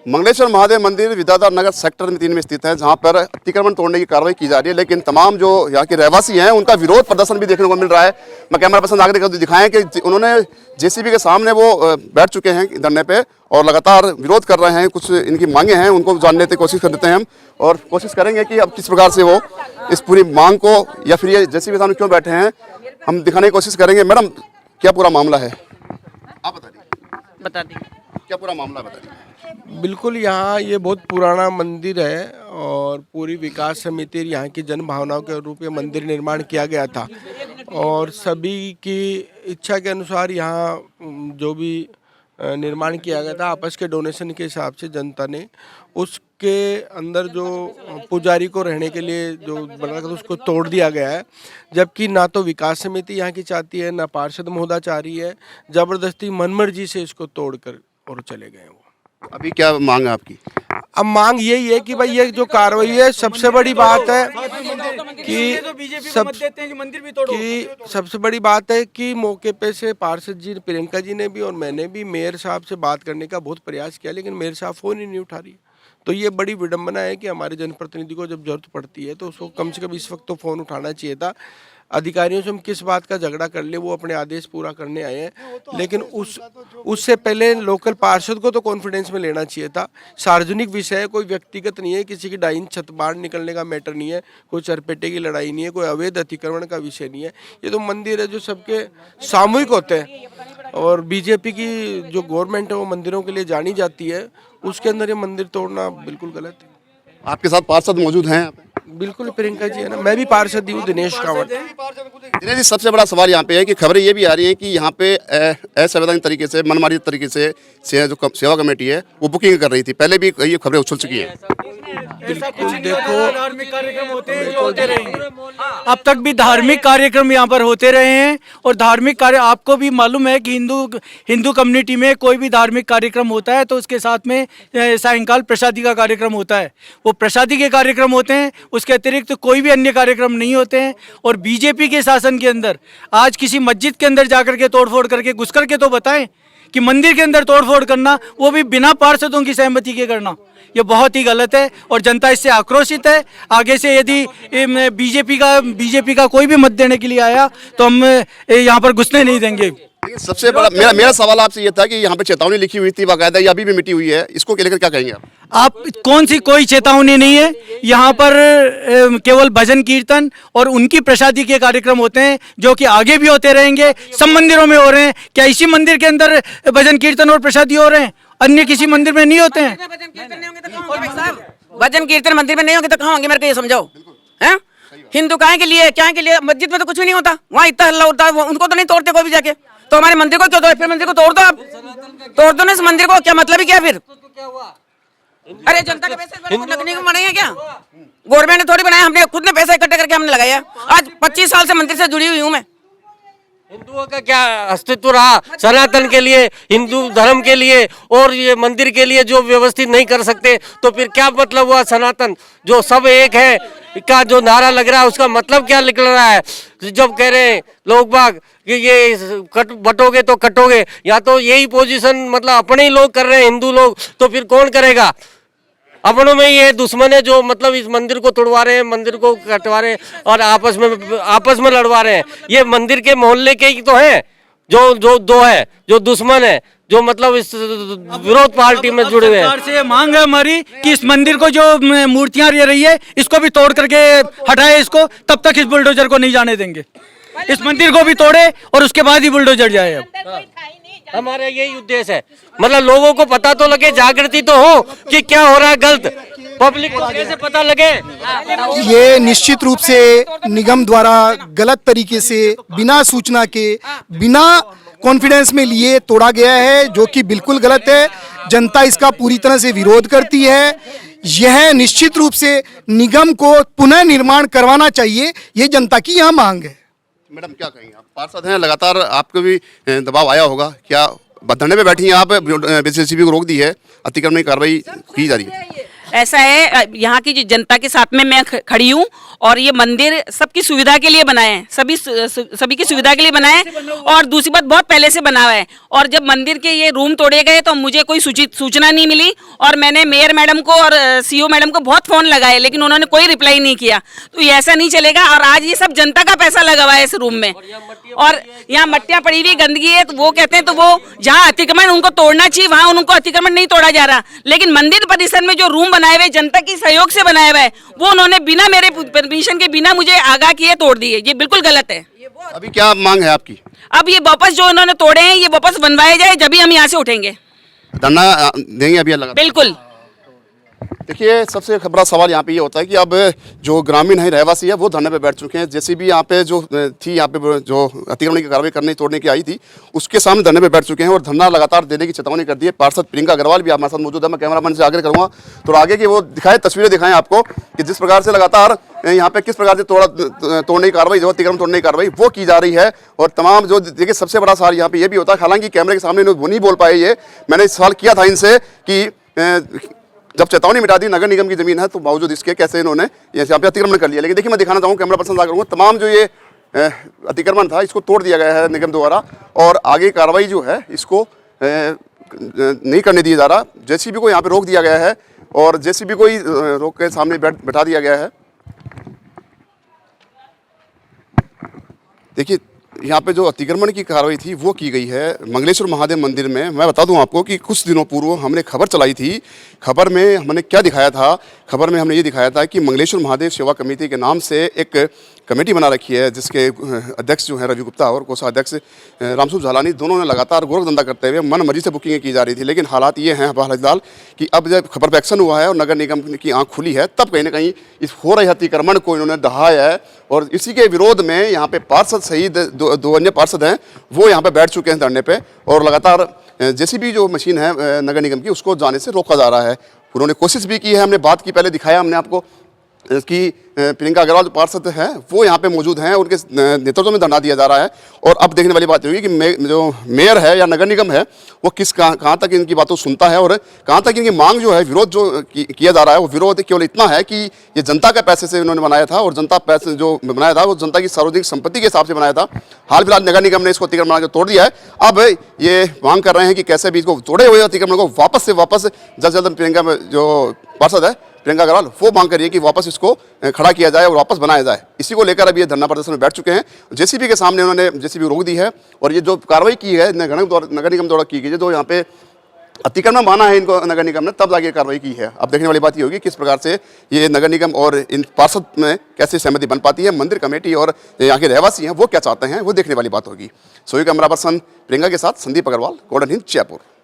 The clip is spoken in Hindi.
मंगलेश्वर महादेव मंदिर विद्याधर नगर सेक्टर 3 में स्थित है, जहां पर अतिक्रमण तोड़ने की कार्रवाई की जा रही है, लेकिन तमाम जो यहाँ के रहवासी हैं उनका विरोध प्रदर्शन भी देखने को मिल रहा है। मैं कैमरा पर्सन आगे दिखाएं कि उन्होंने जेसीबी के सामने वो बैठ चुके हैं धरने पे और लगातार विरोध कर रहे हैं। कुछ इनकी मांगे हैं, उनको जानने की कोशिश करते हैं हम और कोशिश करेंगे कि अब किस प्रकार से वो इस पूरी मांग को या फिर ये जेसीबी के सामने क्यों बैठे हैं हम दिखाने की कोशिश करेंगे। मैडम, क्या पूरा मामला है, आप बता दीजिए क्या पूरा मामला बता दीजिए। बिल्कुल, यहाँ ये बहुत पुराना मंदिर है और पूरी विकास समिति यहाँ की जन भावनाओं के रूप में मंदिर निर्माण किया गया था और सभी की इच्छा के अनुसार यहाँ जो भी निर्माण किया गया था आपस के डोनेशन के हिसाब से जनता ने उसके अंदर जो पुजारी को रहने के लिए जो बना था उसको तोड़ दिया गया है, जबकि ना तो विकास समिति यहाँ की चाहती है ना पार्षद महोदय चाह रही है। जबरदस्ती मनमर्जी से इसको तोड़कर और चले गए वो। अभी क्या मांग है आपकी? अब मांग यही है कि भाई ये जो कार्रवाई है, सबसे बड़ी बात है सबसे बड़ी बात है कि मौके पे से पार्षद जी प्रियंका जी ने भी और मैंने भी मेयर साहब से बात करने का बहुत प्रयास किया, लेकिन मेयर साहब फोन ही नहीं उठा रही। तो ये बड़ी विडंबना है कि हमारे जनप्रतिनिधि को जब जरूरत पड़ती है तो उसको कम से कम इस वक्त तो फ़ोन उठाना चाहिए था। अधिकारियों से हम किस बात का झगड़ा कर ले, वो अपने आदेश पूरा करने आए हैं, लेकिन उससे पहले लोकल पार्षद को तो कॉन्फिडेंस में लेना चाहिए था। सार्वजनिक विषय है, कोई व्यक्तिगत नहीं है, किसी की डाइन छत बाहर निकलने का मैटर नहीं है, कोई चरपेटे की लड़ाई नहीं है, कोई अवैध अतिक्रमण का विषय नहीं है। ये तो मंदिर है जो सबके सामूहिक होते हैं और बीजेपी की जो गवर्नमेंट है वो मंदिरों के लिए जानी जाती है, उसके अंदर ये मंदिर तोड़ना बिल्कुल गलत है। आपके साथ पार्षद मौजूद हैं यहाँ पे? बिल्कुल, प्रियंका जी है ना, मैं भी पार्षद ही हूँ, दिनेश कावड़। दिनेश जी, सबसे बड़ा सवाल यहाँ पे है कि खबरें ये भी आ रही है कि यहाँ पे असंवैधानिक तरीके से, मनमानी तरीके से जो सेवा कमेटी है वो बुकिंग कर रही थी। पहले भी ये खबरें उछल चुकी हैं। बिल्कुल, देखो धार्मिक कार्यक्रम होते रहेंगे, अब तक भी धार्मिक कार्यक्रम यहाँ पर होते रहे हैं और धार्मिक कार्य आपको भी मालूम है कि हिंदू कम्युनिटी में कोई भी धार्मिक कार्यक्रम होता है तो उसके साथ में सायंकाल प्रसादी का कार्यक्रम होता है। वो प्रसादी के कार्यक्रम होते हैं, उसके अतिरिक्त तो कोई भी अन्य कार्यक्रम नहीं होते हैं। और बीजेपी के शासन के अंदर आज किसी मस्जिद के अंदर जाकर के तोड़फोड़ करके घुस करके तो बताएं कि मंदिर के अंदर तोड़फोड़ करना, वो भी बिना पार्षदों की सहमति के करना, ये बहुत ही गलत है और जनता इससे आक्रोशित है। आगे से यदि बीजेपी का कोई भी मत देने के लिए आया तो हम यहाँ पर घुसने नहीं देंगे। सबसे बड़ा मेरा सवाल आपसे ये था कि यहाँ पे चेतावनी लिखी हुई थी बाकायदा, या अभी भी मिटी हुई है, इसको लेकर क्या कहेंगे आप? कौन सी कोई चेतावनी नहीं है यहाँ पर, केवल भजन कीर्तन और उनकी प्रसादी के कार्यक्रम होते हैं जो कि आगे भी होते रहेंगे। सब मंदिरों में हो रहे हैं, क्या इसी मंदिर के अंदर भजन कीर्तन और प्रसादी हो रहे हैं? अन्य किसी मंदिर में नहीं होते हैं। भजन कीर्तन मंदिर में नहीं होंगे तो कहाँ होंगे, मेरे को ये समझाओ। हैं हिंदू काहे के लिए, क्या के लिए? मस्जिद में तो कुछ भी नहीं होता, वहाँ इतना हल्ला होता है, उनको तो नहीं तोड़ते कोई भी जाके। तो हमारे मंदिर को क्यों तोड़? फिर मंदिर को तोड़ दो, आप तोड़ दो ना इस मंदिर को, क्या मतलब ही क्या फिर? अरे जनता के पैसे लगने को बनाए हैं क्या? गवर्नमेंट ने थोड़ी बनाया, हमने खुद ने पैसा इकट्ठा करके हमने लगाया। आज 25 साल से मंदिर से जुड़ी हुई हूँ मैं। हिंदुओं का क्या अस्तित्व रहा सनातन के लिए, हिंदू धर्म के लिए, और ये मंदिर के लिए जो व्यवस्थित नहीं कर सकते तो फिर क्या मतलब हुआ? सनातन जो सब एक है का जो नारा लग रहा है उसका मतलब क्या निकल रहा है? जब कह रहे हैं लोग बाग कि ये बटोगे तो कटोगे, या तो यही पोजीशन मतलब अपने ही लोग कर रहे हैं हिंदू लोग, तो फिर कौन करेगा? अपनों में ये दुश्मन है जो मतलब इस मंदिर को तोड़वा रहे हैं, मंदिर को कटवा रहे हैं और आपस में लड़वा रहे हैं। ये मंदिर के मोहल्ले के ही तो हैं जो दो है, जो दुश्मन है, जो मतलब इस विरोध पार्टी में जुड़े हुए हैं। सरकार से मांग है हमारी कि इस मंदिर को जो मूर्तियां रह रही है इसको भी तोड़ करके हटाए इसको, तब तक इस बुलडोजर को नहीं जाने देंगे। इस मंदिर को भी तोड़े और उसके बाद ही बुलडोजर जाए। अब हमारा यही उद्देश्य है, मतलब लोगों को पता तो लगे, जागृति तो हो कि क्या हो रहा है गलत, पब्लिक को कैसे पता लगे। ये निश्चित रूप से निगम द्वारा गलत तरीके से बिना सूचना के, बिना कॉन्फिडेंस में लिए तोड़ा गया है, जो कि बिल्कुल गलत है। जनता इसका पूरी तरह से विरोध करती है। यह निश्चित रूप से निगम को पुनः निर्माण करवाना चाहिए, ये जनता की यहाँ मांग है। मैडम, क्या कहेंगे आप? पार्षद हैं, लगातार आपको भी दबाव आया होगा, क्या धरने पे बैठी हैं आप? जेसीबी को रोक दी है, अतिक्रमण की कार्रवाई की जा रही है। ऐसा है, यहाँ की जो जनता के साथ में मैं खड़ी हूँ और ये मंदिर सबकी सुविधा के लिए बनाए हैं, सभी की सुविधा के लिए बनाए हैं। और दूसरी बात, बहुत पहले से बना हुआ है। और जब मंदिर के ये रूम तोड़े गए तो मुझे कोई सूचना नहीं मिली और मैंने मेयर मैडम को और सीओ मैडम को बहुत फोन लगाए, लेकिन उन्होंने कोई रिप्लाई नहीं किया। तो ये ऐसा नहीं चलेगा। और आज ये सब जनता का पैसा लगा हुआ है इस रूम में, और यहाँ मट्टियाँ पड़ी हुई, गंदगी है। तो वो कहते हैं, तो वो जहाँ अतिक्रमण उनको तोड़ना चाहिए, वहाँ उनको अतिक्रमण नहीं तोड़ा जा रहा। लेकिन मंदिर परिसर में जो रूम बनाए हुए जनता की सहयोग से बनाया हुआ है, वो उन्होंने बिना मेरे परमिशन के, बिना मुझे आगाह किए तोड़ दिए। ये बिल्कुल गलत है। अभी क्या मांग है आपकी? अब ये वापस जो उन्होंने तोड़े हैं, ये वापस बनवाए जाए, जब भी हम यहाँ से उठेंगे। धरना देंगे अभी लगा? बिल्कुल। देखिए, सबसे बड़ा सवाल यहाँ पे ये होता है कि अब जो ग्रामीण है, रहवासी है, वो धरने पे बैठ चुके हैं। जेसीबी यहाँ पे जो थी, यहाँ पे जो अतिक्रमण की कार्रवाई करने तोड़ने की आई थी, उसके सामने धरने पे बैठ चुके हैं और धरना लगातार देने की चेतावनी कर दी है। पार्षद प्रियंका अग्रवाल भी हमारे साथ मौजूद है। मैं कैमरामैन से आग्रह करूँगा तो आगे की वो दिखाएं, तस्वीरें दिखाएं आपको कि जिस प्रकार से लगातार यहाँ पे किस प्रकार से तोड़ने की कार्रवाई, जो अतिक्रमण तोड़ने की कार्रवाई वो की जा रही है। और तमाम जो देखिए, सबसे बड़ा सवाल यहाँ पे ये भी होता है, हालांकि कैमरे के सामने वो नहीं बोल पाए। ये मैंने सवाल किया था इनसे कि जब चेतावनी मिटा दी, नगर निगम की जमीन है, तो बावजूद इसके कैसे इन्होंने यहाँ पे अतिक्रमण कर लिया। लेकिन देखिए, मैं दिखाना चाहूँगा, कैमरा पर्सन करूँगा, तमाम जो ये अतिक्रमण था, इसको तोड़ दिया गया है निगम द्वारा और आगे कार्रवाई जो है इसको नहीं करने दिया जा रहा। जेसीबी को यहाँ पे रोक दिया गया है और जेसीबी को ही रोक के सामने बैठा दिया गया है। देखिए, यहाँ पे जो अतिक्रमण की कार्रवाई थी वो की गई है मंगलेश्वर महादेव मंदिर में। मैं बता दूं आपको कि कुछ दिनों पूर्व हमने खबर चलाई थी। खबर में हमने क्या दिखाया था? खबर में हमने ये दिखाया था कि मंगलेश्वर महादेव सेवा कमेटी के नाम से एक कमेटी बना रखी है, जिसके अध्यक्ष जो है रवि गुप्ता और कोषाध्यक्ष रामसूप झालानी, दोनों ने लगातार गोरखधंधा करते हुए मन मर्जी से बुकिंगें की जा रही थी। लेकिन हालात ये हैं फिलहाल कि अब जब खबर पर एक्शन हुआ है और नगर निगम की आंख खुली है, तब कहीं ना कहीं इस हो रहे अतिक्रमण को इन्होंने दहाया है। और इसी के विरोध में यहाँ पे पार्षद सहित दो अन्य पार्षद हैं, वो यहाँ पे बैठ चुके हैं धरने पे और लगातार जेसीबी जो मशीन है नगर निगम की, उसको जाने से रोका जा रहा है। उन्होंने कोशिश भी की है, हमने बात की, पहले दिखाया हमने आपको कि प्रियंका अग्रवाल जो पार्षद हैं वो यहाँ पे मौजूद हैं, उनके नेतृत्व में धरना दिया जा रहा है। और अब देखने वाली बात होगी कि जो मेयर है या नगर निगम है वो कहाँ तक इनकी बातों सुनता है और कहाँ तक इनकी मांग जो है, विरोध जो किया जा रहा है, वो विरोध केवल इतना है कि ये जनता के पैसे से उन्होंने बनाया था और जनता पैसे जो बनाया था वो जनता की सार्वजनिक संपत्ति के हिसाब से बनाया था। हाल फिलहाल नगर निगम ने इसको अतिक्रमण बना के तोड़ दिया है। अब ये मांग कर रहे हैं कि कैसे भी इसको तोड़े हुए अतिक्रमण को वापस से वापस जल्द से जल्द प्रियंका जो पार्षद है प्रियंका अग्रवाल, वो मांग करिए कि वापस इसको खड़ा किया जाए और वापस बनाया जाए। इसी को लेकर अब ये धरना प्रदर्शन में बैठ चुके हैं। जेसीबी के सामने उन्होंने जेसीबी रोक दी है और ये जो कार्रवाई की है नगर निगम द्वारा की गई है, जो यहाँ पे अतिक्रमण माना है इनको नगर निगम ने, तब जाके कार्रवाई की है। अब देखने वाली बात ये होगी किस प्रकार से ये नगर निगम और इन पार्षद में कैसे सहमति बन पाती है। मंदिर कमेटी और यहाँ के रहवासी हैं वो क्या चाहते हैं, वो देखने वाली बात होगी। सोई कैमरा पर्सन प्रियंका के साथ संदीप अग्रवाल, गॉर्डन हिंद, जयपुर।